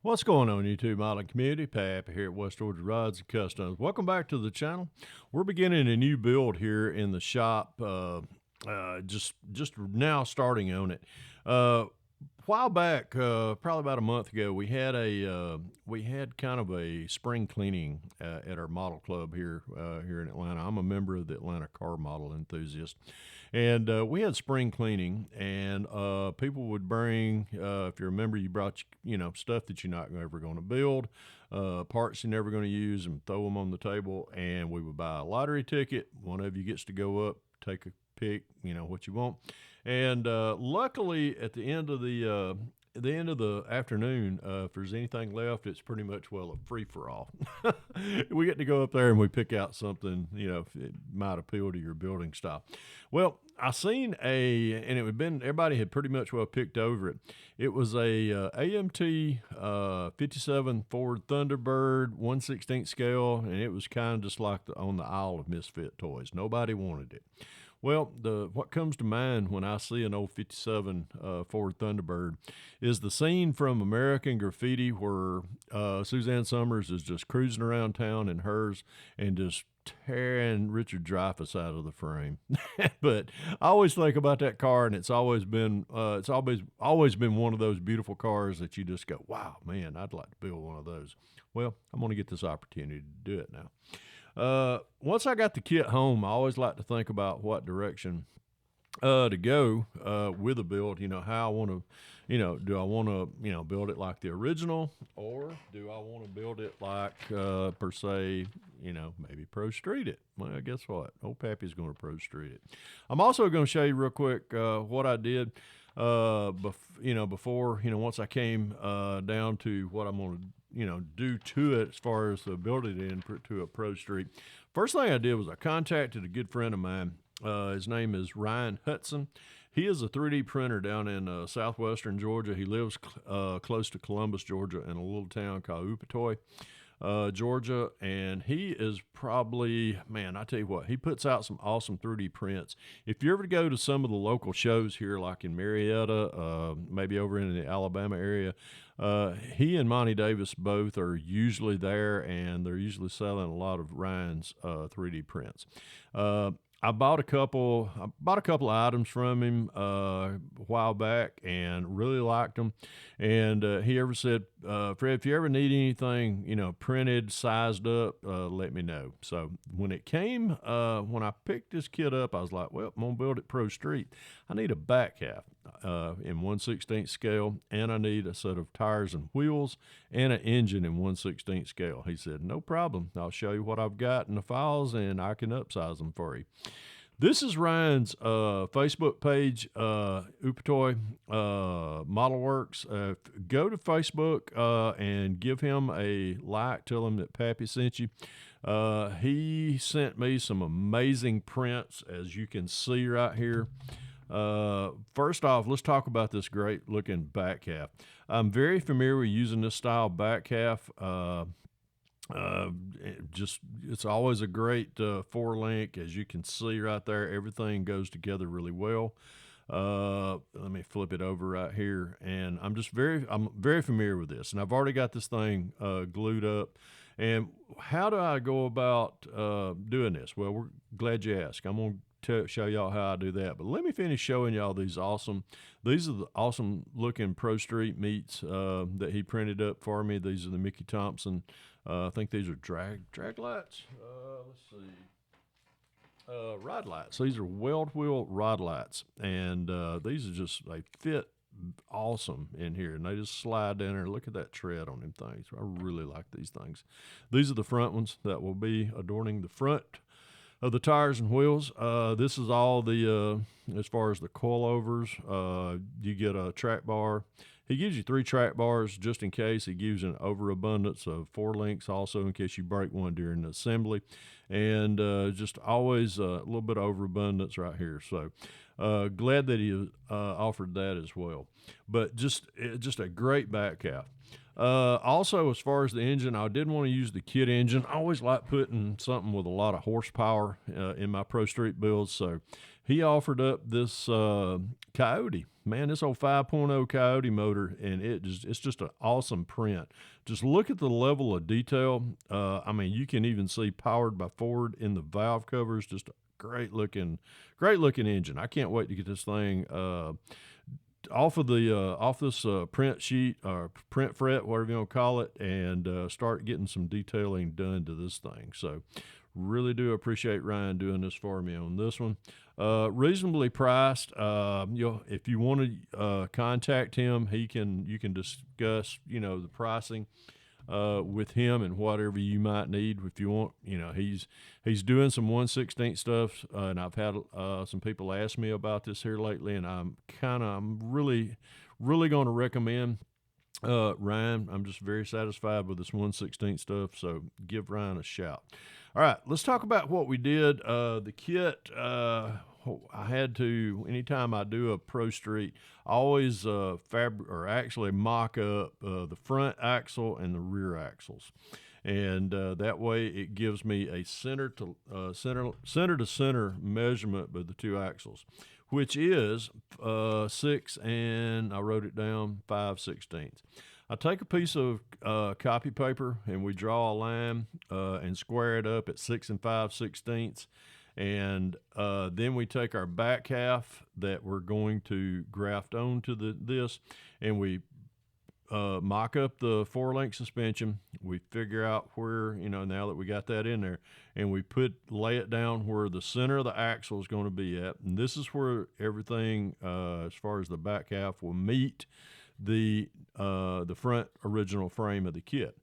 What's going on, YouTube modeling community? Pappy here at West Georgia Rods and Customs. Welcome back to the channel. We're beginning a new build here in the shop. Just now starting on it. While back, probably about a month ago, we had kind of a spring cleaning at our model club here in Atlanta. I'm a member of the Atlanta Car Model Enthusiast, and we had spring cleaning, and people would bring, if you remember, you brought stuff that you're not ever going to build, parts you're never going to use, and throw them on the table, and we would buy a lottery ticket. One of you gets to go up, take a pick, what you want. And luckily, at the end of the afternoon, if there's anything left, it's pretty much a free for all. We get to go up there and we pick out something if it might appeal to your building style. Well, I seen and it had been everybody had pretty much picked over it. It was a AMT 57 Ford Thunderbird 1/16 scale, and it was kind of just like on the aisle of misfit toys. Nobody wanted it. Well, what comes to mind when I see an old 57 Ford Thunderbird is the scene from American Graffiti where Suzanne Summers is just cruising around town in hers and just tearing Richard Dreyfuss out of the frame. But I always think about that car, and it's always been one of those beautiful cars that you just go, wow, man, I'd like to build one of those. Well, I'm going to get this opportunity to do it now. Once I got the kit home, I always like to think about what direction to go with a build. How I want to, do I want to, build it like the original, or do I want to build it like per se, maybe Pro Street it? Well, guess what? Old Pappy's going to Pro Street it. I'm also going to show you real quick what I did. Before, once I came down to what I'm going to do to it as far as the building it into a Pro Street. First thing I did was I contacted a good friend of mine. His name is Ryan Hudson. He is a 3D printer down in southwestern Georgia. He lives close to Columbus, Georgia, in a little town called Upatoy, Georgia, and he is probably, man, I tell you what, he puts out some awesome 3D prints. If you ever go to some of the local shows here, like in Marietta, maybe over in the Alabama area, he and Monty Davis both are usually there, and they're usually selling a lot of Ryan's 3D prints. I bought a couple of items from him a while back and really liked them. And he ever said, Fred, if you ever need anything, printed, sized up, let me know. So when it came, when I picked this kit up, I was like, well, I'm gonna build it Pro Street. I need a back half in 1/16 scale, and I need a set of tires and wheels and an engine in 1/16 scale. He said, no problem. I'll show you what I've got in the files, and I can upsize them for you. This is Ryan's Facebook page, Upatoy Model Works. Go to Facebook and give him a like. Tell him that Pappy sent you. He sent me some amazing prints, as you can see right here. First off, let's talk about this great looking back half. I'm very familiar with using this style back half. It's always a great four link. As you can see right there, everything goes together really well. Let me flip it over right here, and I'm very familiar with this, and I've already got this thing glued up. And how do I go about doing this? Well, we're glad you asked. I'm gonna show y'all how I do that, but let me finish showing y'all these are the awesome looking Pro Street meats that he printed up for me. These are the Mickey Thompson. I think these are drag lights. Let's see. Rod lights. These are weld wheel rod lights, and these they fit awesome in here, and they just slide down there. Look at that tread on them things. I really like these things. These are the front ones that will be adorning the front of the tires and wheels. This is all the as far as the coilovers. You get a track bar. He gives you 3 track bars just in case. He gives an overabundance of 4 links also in case you break one during the assembly. And just always a little bit of overabundance right here. So glad that he offered that as well. But just a great back half. Also, as far as the engine, I didn't want to use the kit engine. I always like putting something with a lot of horsepower in my Pro Street builds. So he offered up this Coyote man, this old 5.0 Coyote motor, and it's just an awesome print. Just look at the level of detail. I mean, you can even see powered by Ford in the valve covers. Just a great looking engine. I can't wait to get this thing off this print sheet or print fret, whatever you want to call it, and start getting some detailing done to this thing. So really do appreciate Ryan doing this for me on this one. Reasonably priced. If you want to contact him, you can discuss the pricing with him and whatever you might need. If you want, he's doing some 1/16 stuff, and I've had some people ask me about this here lately, and I'm really going to recommend Ryan. I'm just very satisfied with this 1/16 stuff, so give Ryan a shout. All right, let's talk about what we did. The kit, I had to, anytime I do a Pro Street, I always mock up the front axle and the rear axles. And that way it gives me a center to center measurement of the two axles, which is 6 and I wrote it down 5/16. I take a piece of copy paper and we draw a line and square it up at 6 and 5/16. And then we take our back half that we're going to graft onto this, and we mock up the 4-link suspension. We figure out where, now that we got that in there, and we lay it down where the center of the axle is going to be at. And this is where everything, as far as the back half, will meet the front original frame of the kit.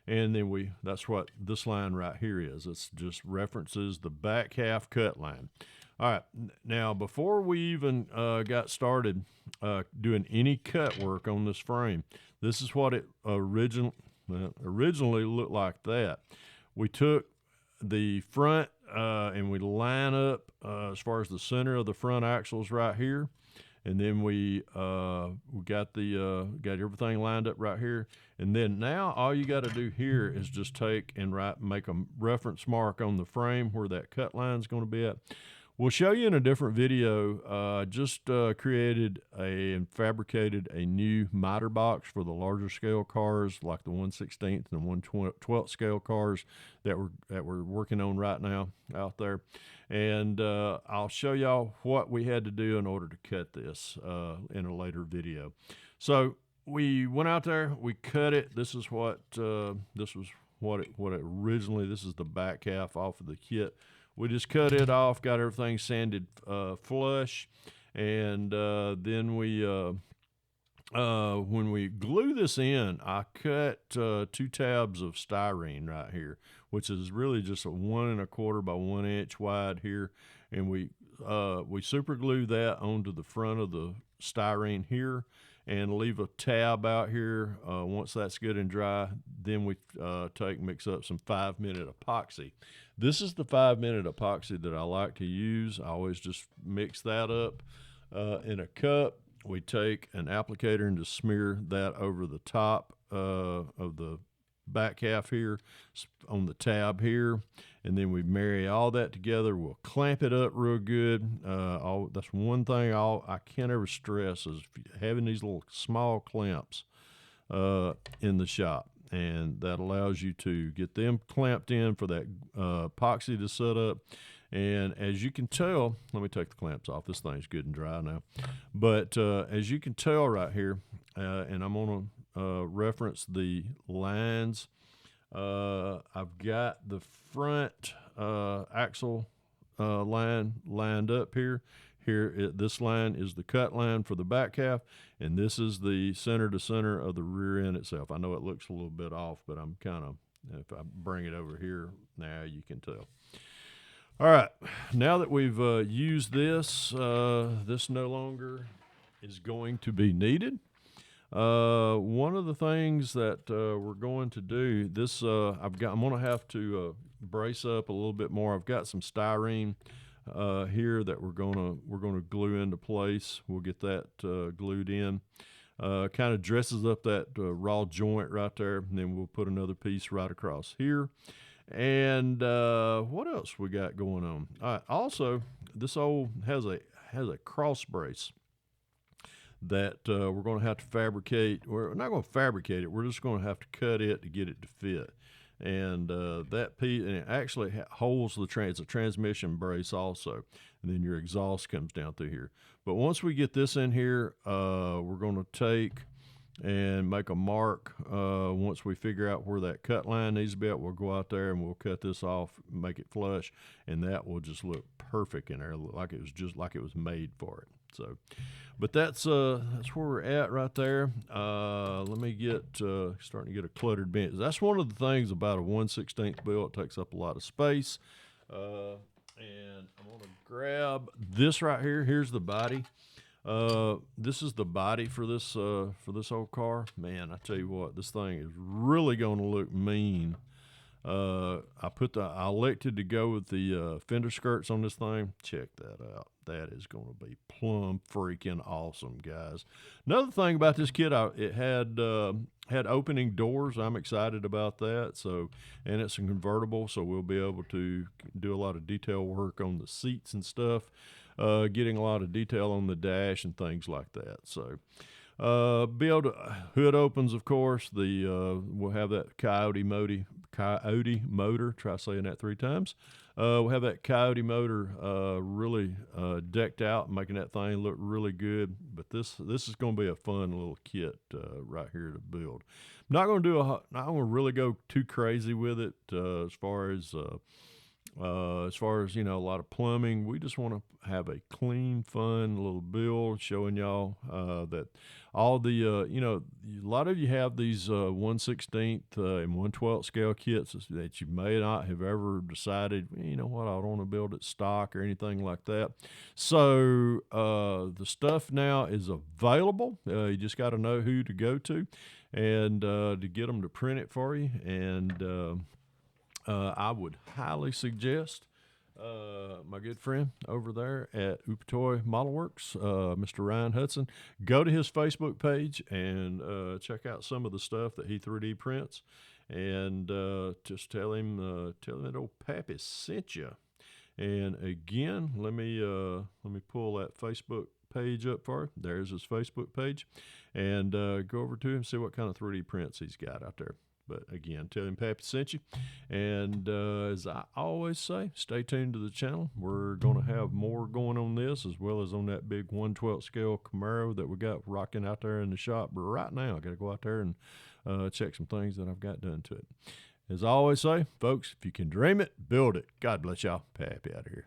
And then that's what this line right here is. It's just references the back half cut line. All right, now before we even got started doing any cut work on this frame, this is what it originally looked like. That we took the front and we line up as far as the center of the front axles right here, and then we got everything lined up right here. And then now all you got to do here is just take and make a reference mark on the frame where that cut line is going to be at. We'll show you in a different video. Just created and fabricated a new miter box for the larger scale cars, like the 1/16 and 1/12 scale cars that we're working on right now out there. And I'll show y'all what we had to do in order to cut this in a later video. So we went out there, we cut it. This is what this originally. This is the back half off of the kit. We just cut it off, got everything sanded flush, and then when we glue this in, I cut 2 tabs of styrene right here, which is really just a 1 1/4 by 1 inch wide here, and we super glue that onto the front of the styrene here, and leave a tab out here. Once that's good and dry, then we mix up some 5-minute epoxy. This is the 5-minute epoxy that I like to use. I always just mix that up in a cup. We take an applicator and just smear that over the top of the back half here on the tab here, and then we marry all that together. We'll clamp it up real good. That's one thing I can't ever stress is having these little small clamps in the shop, and that allows you to get them clamped in for that epoxy to set up. And as you can tell, let me take the clamps off. This thing's good and dry now. But as you can tell right here, and I'm going to reference the lines. I've got the front axle line lined up here. This line is the cut line for the back half, and this is the center to center of the rear end itself. I know it looks a little bit off, but I'm if I bring it over here now, you can tell. All right, now that we've used this, this no longer is going to be needed. One of the things that we're going to do, I'm going to have to brace up a little bit more. I've got some styrene here that we're gonna glue into place. We'll get that glued in. Kind of dresses up that raw joint right there, and then we'll put another piece right across here. And what else we got going on? Also, this has a cross brace. that we're going to have to fabricate. We're not going to fabricate it. We're just going to have to cut it to get it to fit. And that piece, and it actually holds it's a transmission brace also, and then your exhaust comes down through here. But once we get this in here, we're going to take and make a mark. Once we figure out where that cut line needs to be at, we'll go out there and we'll cut this off, make it flush, and that will just look perfect in there, like it was just like it was made for it. So, but that's where we're at right there. Let me get starting to get a cluttered bench. That's one of the things about a 1/16 build. It takes up a lot of space. And I'm gonna grab this right here. Here's the body. This is the body for this old car. Man, I tell you what, this thing is really gonna look mean. I elected to go with the fender skirts on this thing. Check that out. That is going to be plumb freaking awesome, guys. Another thing about this kit, it had opening doors. I'm excited about that. So, and it's a convertible, so we'll be able to do a lot of detail work on the seats and stuff. Getting a lot of detail on the dash and things like that. So, be able to, hood opens, of course. We'll have that Coyote motor. Try saying that 3 times. We'll have that Coyote motor really decked out, making that thing look really good. But this is going to be a fun little kit right here to build. I'm not going to not going to really go too crazy with it as far as a lot of plumbing. We just want to have a clean, fun little build, showing y'all that all the a lot of you have these 1/16 and 1/12 scale kits that you may not have ever decided, you know what, I don't want to build it stock or anything like that. So the stuff now is available. You just got to know who to go to and to get them to print it for you. And I would highly suggest my good friend over there at Upatoy Model Works, Mr. Ryan Hudson. Go to his Facebook page and check out some of the stuff that he 3D prints, and just tell him that old Pappy sent you. And again, let me pull that Facebook page up for you. There's his Facebook page, and go over to him, see what kind of 3D prints he's got out there. But again, tell him Pappy sent you. And as I always say, stay tuned to the channel. We're going to have more going on this, as well as on that big 1/12 scale Camaro that we got rocking out there in the shop. But right now, I got to go out there and check some things that I've got done to it. As I always say, folks, if you can dream it, build it. God bless y'all. Pappy out of here.